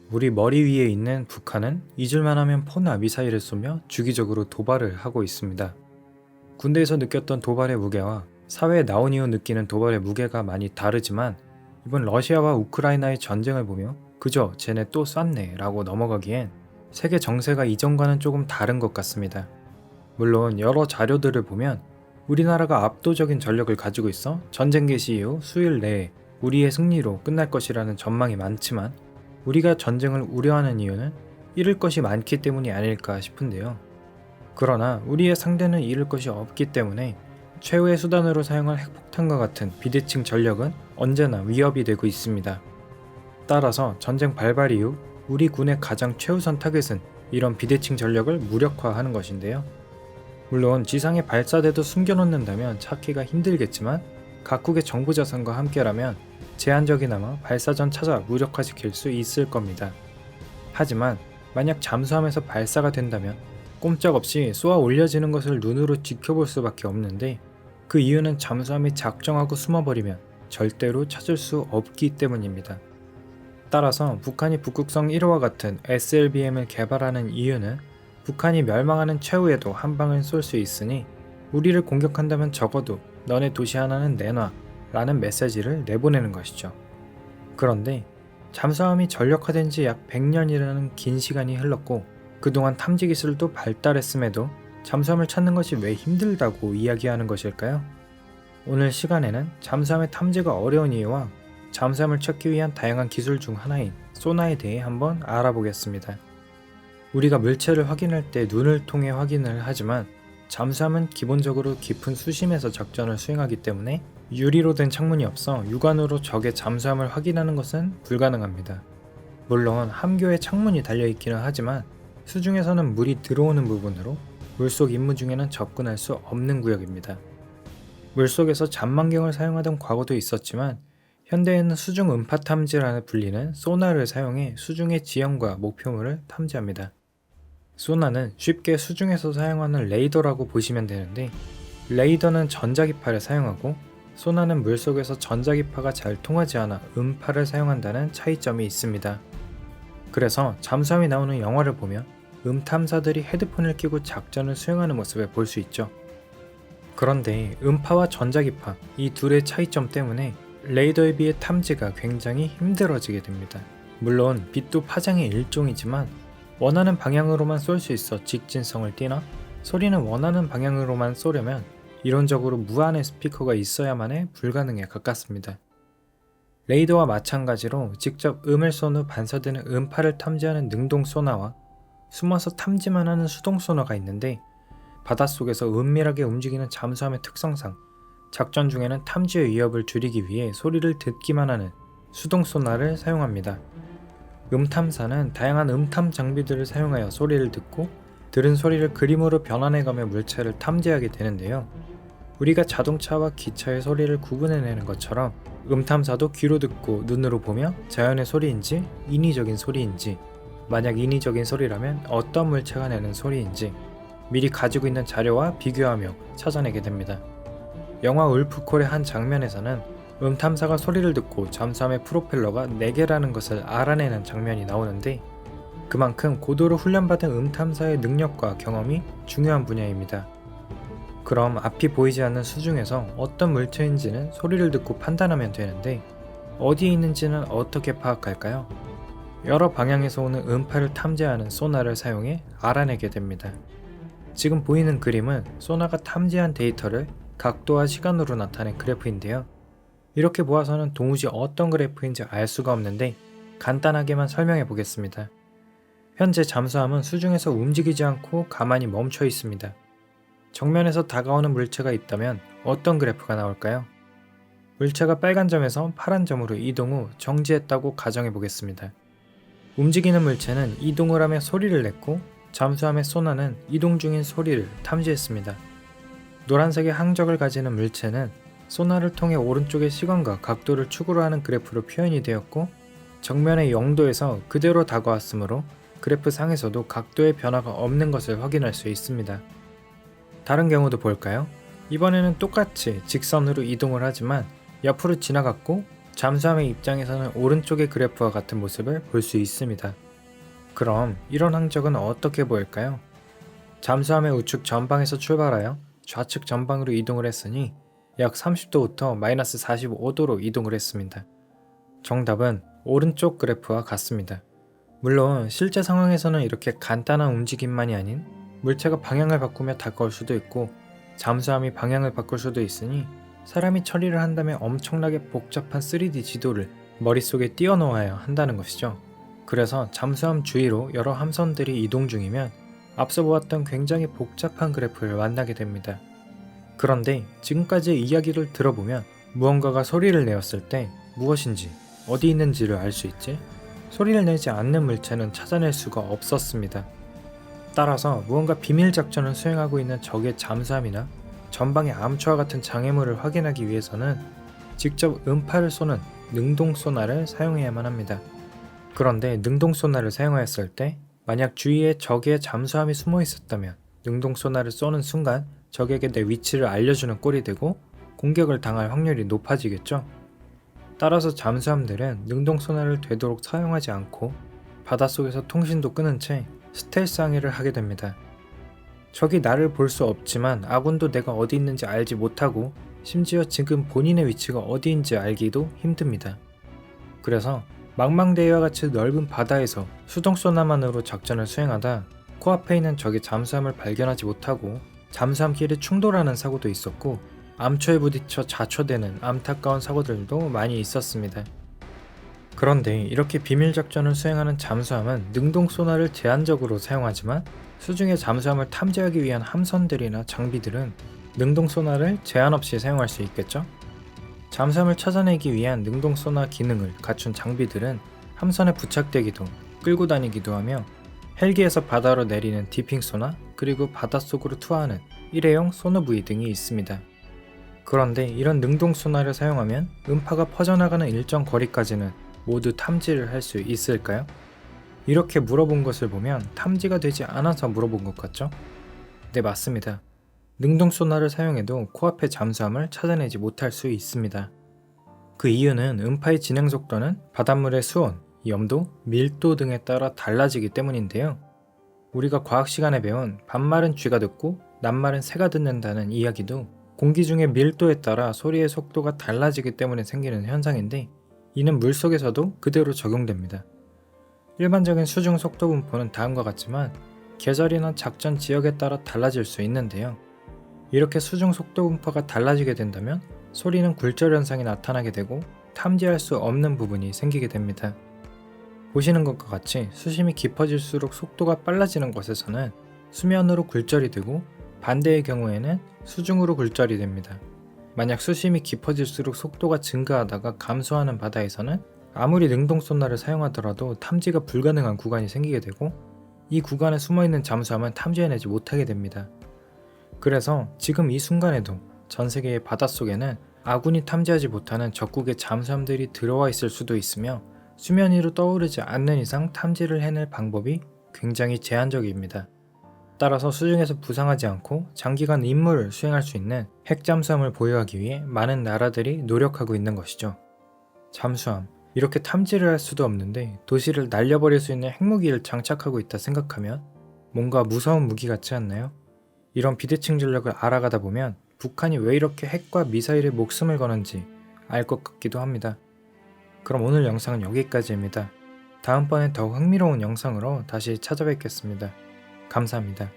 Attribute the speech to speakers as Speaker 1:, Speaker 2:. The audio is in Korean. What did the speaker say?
Speaker 1: 우리 머리 위에 있는 북한은 잊을만 하면 포나 미사일을 쏘며 주기적으로 도발을 하고 있습니다. 군대에서 느꼈던 도발의 무게와 사회에 나온 이후 느끼는 도발의 무게가 많이 다르지만 이번 러시아와 우크라이나의 전쟁을 보며 그저 쟤네 또 쐈네 라고 넘어가기엔 세계 정세가 이전과는 조금 다른 것 같습니다. 물론 여러 자료들을 보면 우리나라가 압도적인 전력을 가지고 있어 전쟁 개시 이후 수일 내에 우리의 승리로 끝날 것이라는 전망이 많지만 우리가 전쟁을 우려하는 이유는 잃을 것이 많기 때문이 아닐까 싶은데요. 그러나 우리의 상대는 잃을 것이 없기 때문에 최후의 수단으로 사용할 핵폭탄과 같은 비대칭 전력은 언제나 위협이 되고 있습니다. 따라서 전쟁 발발 이후 우리 군의 가장 최우선 타겟은 이런 비대칭 전력을 무력화하는 것인데요. 물론 지상에 발사대도 숨겨놓는다면 찾기가 힘들겠지만 각국의 정부 자산과 함께라면 제한적이나마 발사 전 찾아 무력화시킬 수 있을 겁니다. 하지만 만약 잠수함에서 발사가 된다면 꼼짝없이 쏘아 올려지는 것을 눈으로 지켜볼 수밖에 없는데 그 이유는 잠수함이 작정하고 숨어버리면 절대로 찾을 수 없기 때문입니다. 따라서 북한이 북극성 1호와 같은 SLBM을 개발하는 이유는 북한이 멸망하는 최후에도 한 방을 쏠 수 있으니 우리를 공격한다면 적어도 너네 도시 하나는 내놔 라는 메시지를 내보내는 것이죠. 그런데 잠수함이 전력화된 지 약 100년이라는 긴 시간이 흘렀고 그동안 탐지 기술도 발달했음에도 잠수함을 찾는 것이 왜 힘들다고 이야기하는 것일까요? 오늘 시간에는 잠수함의 탐지가 어려운 이유와 잠수함을 찾기 위한 다양한 기술 중 하나인 소나에 대해 한번 알아보겠습니다. 우리가 물체를 확인할 때 눈을 통해 확인을 하지만 잠수함은 기본적으로 깊은 수심에서 작전을 수행하기 때문에 유리로 된 창문이 없어 육안으로 적의 잠수함을 확인하는 것은 불가능합니다. 물론 함교에 창문이 달려있기는 하지만 수중에서는 물이 들어오는 부분으로 물속 임무 중에는 접근할 수 없는 구역입니다. 물속에서 잠망경을 사용하던 과거도 있었지만 현대에는 수중 음파 탐지라는 불리는 소나를 사용해 수중의 지형과 목표물을 탐지합니다. 소나는 쉽게 수중에서 사용하는 레이더라고 보시면 되는데 레이더는 전자기파를 사용하고 소나는 물속에서 전자기파가 잘 통하지 않아 음파를 사용한다는 차이점이 있습니다. 그래서 잠수함이 나오는 영화를 보면 탐사들이 헤드폰을 끼고 작전을 수행하는 모습을 볼 수 있죠. 그런데 음파와 전자기파 이 둘의 차이점 때문에 레이더에 비해 탐지가 굉장히 힘들어지게 됩니다. 물론 빛도 파장의 일종이지만 원하는 방향으로만 쏠 수 있어 직진성을 띠나 소리는 원하는 방향으로만 쏘려면 이론적으로 무한의 스피커가 있어야만에 불가능에 가깝습니다. 레이더와 마찬가지로 직접 음을 쏜 후 반사되는 음파를 탐지하는 능동 소나와 숨어서 탐지만 하는 수동 소나가 있는데 바닷속에서 은밀하게 움직이는 잠수함의 특성상 작전 중에는 탐지의 위협을 줄이기 위해 소리를 듣기만 하는 수동 소나를 사용합니다. 탐사는 다양한 탐 장비들을 사용하여 소리를 듣고 들은 소리를 그림으로 변환해가며 물체를 탐지하게 되는데요. 우리가 자동차와 기차의 소리를 구분해내는 것처럼 탐사도 귀로 듣고 눈으로 보며 자연의 소리인지 인위적인 소리인지 만약 인위적인 소리라면 어떤 물체가 내는 소리인지 미리 가지고 있는 자료와 비교하며 찾아내게 됩니다. 영화 울프콜의 한 장면에서는 탐사가 소리를 듣고 잠수함의 프로펠러가 4개라는 것을 알아내는 장면이 나오는데 그만큼 고도로 훈련받은 탐사의 능력과 경험이 중요한 분야입니다. 그럼 앞이 보이지 않는 수중에서 어떤 물체인지는 소리를 듣고 판단하면 되는데 어디에 있는지는 어떻게 파악할까요? 여러 방향에서 오는 음파를 탐지하는 소나를 사용해 알아내게 됩니다. 지금 보이는 그림은 소나가 탐지한 데이터를 각도와 시간으로 나타낸 그래프인데요. 이렇게 보아서는 도무지 어떤 그래프인지 알 수가 없는데 간단하게만 설명해 보겠습니다. 현재 잠수함은 수중에서 움직이지 않고 가만히 멈춰 있습니다. 정면에서 다가오는 물체가 있다면 어떤 그래프가 나올까요? 물체가 빨간 점에서 파란 점으로 이동 후 정지했다고 가정해 보겠습니다. 움직이는 물체는 이동을 하며 소리를 냈고 잠수함의 소나는 이동 중인 소리를 탐지했습니다. 노란색의 항적을 가지는 물체는 소나를 통해 오른쪽의 시간과 각도를 축으로 하는 그래프로 표현이 되었고 정면의 0도에서 그대로 다가왔으므로 그래프 상에서도 각도의 변화가 없는 것을 확인할 수 있습니다. 다른 경우도 볼까요? 이번에는 똑같이 직선으로 이동을 하지만 옆으로 지나갔고 잠수함의 입장에서는 오른쪽의 그래프와 같은 모습을 볼 수 있습니다. 그럼 이런 항적은 어떻게 보일까요? 잠수함의 우측 전방에서 출발하여 좌측 전방으로 이동을 했으니 약 30도부터 마이너스 45도로 이동을 했습니다. 정답은 오른쪽 그래프와 같습니다. 물론 실제 상황에서는 이렇게 간단한 움직임만이 아닌 물체가 방향을 바꾸며 다가올 수도 있고 잠수함이 방향을 바꿀 수도 있으니 사람이 처리를 한다면 엄청나게 복잡한 3D 지도를 머릿속에 띄워놓아야 한다는 것이죠. 그래서 잠수함 주위로 여러 함선들이 이동 중이면 앞서 보았던 굉장히 복잡한 그래프를 만나게 됩니다. 그런데 지금까지의 이야기를 들어보면 무언가가 소리를 내었을 때 무엇인지 어디 있는지를 알 수 있지? 소리를 내지 않는 물체는 찾아낼 수가 없었습니다. 따라서 무언가 비밀 작전을 수행하고 있는 적의 잠수함이나 전방의 암초와 같은 장애물을 확인하기 위해서는 직접 음파를 쏘는 능동 소나를 사용해야만 합니다. 그런데 능동 소나를 사용하였을 때 만약 주위에 적의 잠수함이 숨어 있었다면 능동 소나를 쏘는 순간 적에게 내 위치를 알려주는 꼴이 되고 공격을 당할 확률이 높아지겠죠. 따라서 잠수함들은 능동 소나를 되도록 사용하지 않고 바닷속에서 통신도 끊은 채 스텔스 항해를 하게 됩니다. 적이 나를 볼 수 없지만 아군도 내가 어디 있는지 알지 못하고 심지어 지금 본인의 위치가 어디인지 알기도 힘듭니다. 그래서 망망대해와 같이 넓은 바다에서 수동소나만으로 작전을 수행하다 코앞에 있는 적의 잠수함을 발견하지 못하고 잠수함끼리 충돌하는 사고도 있었고 암초에 부딪혀 자초되는 안타까운 사고들도 많이 있었습니다. 그런데 이렇게 비밀 작전을 수행하는 잠수함은 능동 소나를 제한적으로 사용하지만 수중의 잠수함을 탐지하기 위한 함선들이나 장비들은 능동 소나를 제한 없이 사용할 수 있겠죠? 잠수함을 찾아내기 위한 능동 소나 기능을 갖춘 장비들은 함선에 부착되기도 끌고 다니기도 하며 헬기에서 바다로 내리는 디핑 소나 그리고 바닷속으로 투하하는 일회용 소노부이 등이 있습니다. 그런데 이런 능동 소나를 사용하면 음파가 퍼져나가는 일정 거리까지는 모두 탐지를 할 수 있을까요? 이렇게 물어본 것을 보면 탐지가 되지 않아서 물어본 것 같죠? 네, 맞습니다. 능동 소나를 사용해도 코앞의 잠수함을 찾아내지 못할 수 있습니다. 그 이유는 음파의 진행 속도는 바닷물의 수온, 염도, 밀도 등에 따라 달라지기 때문인데요. 우리가 과학 시간에 배운 반말은 쥐가 듣고 낱말은 새가 듣는다는 이야기도 공기 중의 밀도에 따라 소리의 속도가 달라지기 때문에 생기는 현상인데 이는 물속에서도 그대로 적용됩니다. 일반적인 수중 속도 분포는 다음과 같지만 계절이나 작전 지역에 따라 달라질 수 있는데요. 이렇게 수중 속도 분포가 달라지게 된다면 소리는 굴절 현상이 나타나게 되고 탐지할 수 없는 부분이 생기게 됩니다. 보시는 것과 같이 수심이 깊어질수록 속도가 빨라지는 곳에서는 수면으로 굴절이 되고 반대의 경우에는 수중으로 굴절이 됩니다. 만약 수심이 깊어질수록 속도가 증가하다가 감소하는 바다에서는 아무리 능동 소나를 사용하더라도 탐지가 불가능한 구간이 생기게 되고 이 구간에 숨어있는 잠수함은 탐지해내지 못하게 됩니다. 그래서 지금 이 순간에도 전 세계의 바닷속에는 아군이 탐지하지 못하는 적국의 잠수함들이 들어와 있을 수도 있으며 수면 위로 떠오르지 않는 이상 탐지를 해낼 방법이 굉장히 제한적입니다. 따라서 수중에서 부상하지 않고 장기간 임무를 수행할 수 있는 핵잠수함을 보유하기 위해 많은 나라들이 노력하고 있는 것이죠. 잠수함, 이렇게 탐지를 할 수도 없는데 도시를 날려버릴 수 있는 핵무기를 장착하고 있다 생각하면 뭔가 무서운 무기 같지 않나요? 이런 비대칭 전력을 알아가다 보면 북한이 왜 이렇게 핵과 미사일에 목숨을 거는지 알 것 같기도 합니다. 그럼 오늘 영상은 여기까지입니다. 다음번엔 더욱 흥미로운 영상으로 다시 찾아뵙겠습니다. 감사합니다.